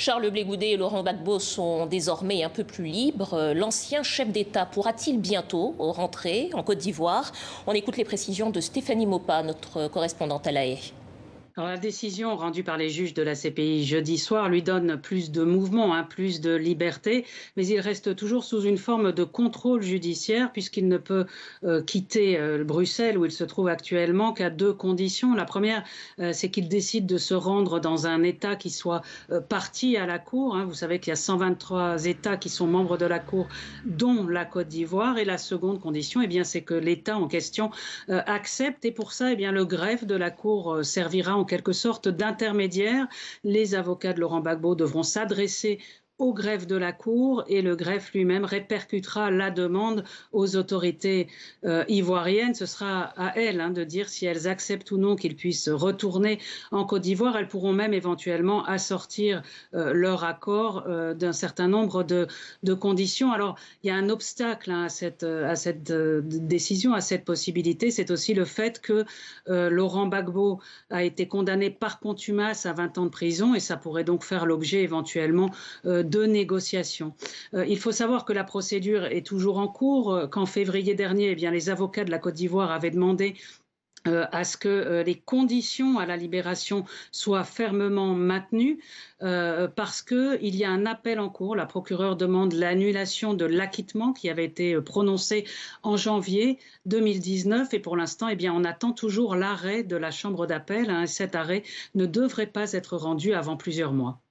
Charles Blé Goudet et Laurent Gbagbo sont désormais un peu plus libres. L'ancien chef d'État pourra-t-il bientôt rentrer en Côte d'Ivoire? On écoute les précisions de Stéphanie Mopa, notre correspondante à La Haye. Alors, la décision rendue par les juges de la CPI jeudi soir lui donne plus de mouvement, plus de liberté, mais il reste toujours sous une forme de contrôle judiciaire puisqu'il ne peut quitter Bruxelles où il se trouve actuellement qu'à deux conditions. La première, c'est qu'il décide de se rendre dans un État qui soit partie à la Cour. Vous savez qu'il y a 123 États qui sont membres de la Cour, dont la Côte d'Ivoire. Et la seconde condition, c'est que l'État en question accepte. Et pour ça, le greffe de la Cour servira en quelque sorte d'intermédiaire. Les avocats de Laurent Gbagbo devront s'adresser au greffe de la Cour et le greffe lui-même répercutera la demande aux autorités ivoiriennes. Ce sera à elles de dire si elles acceptent ou non qu'il puisse retourner en Côte d'Ivoire. Elles pourront même éventuellement assortir leur accord d'un certain nombre de conditions. Alors, il y a un obstacle à cette décision, à cette possibilité. C'est aussi le fait que Laurent Gbagbo a été condamné par contumace à 20 ans de prison et ça pourrait donc faire l'objet éventuellement de négociations. Il faut savoir que la procédure est toujours en cours, qu'en février dernier, les avocats de la Côte d'Ivoire avaient demandé à ce que les conditions à la libération soient fermement maintenues parce qu'il y a un appel en cours. La procureure demande l'annulation de l'acquittement qui avait été prononcé en janvier 2019 et pour l'instant, on attend toujours l'arrêt de la chambre d'appel. Cet arrêt ne devrait pas être rendu avant plusieurs mois.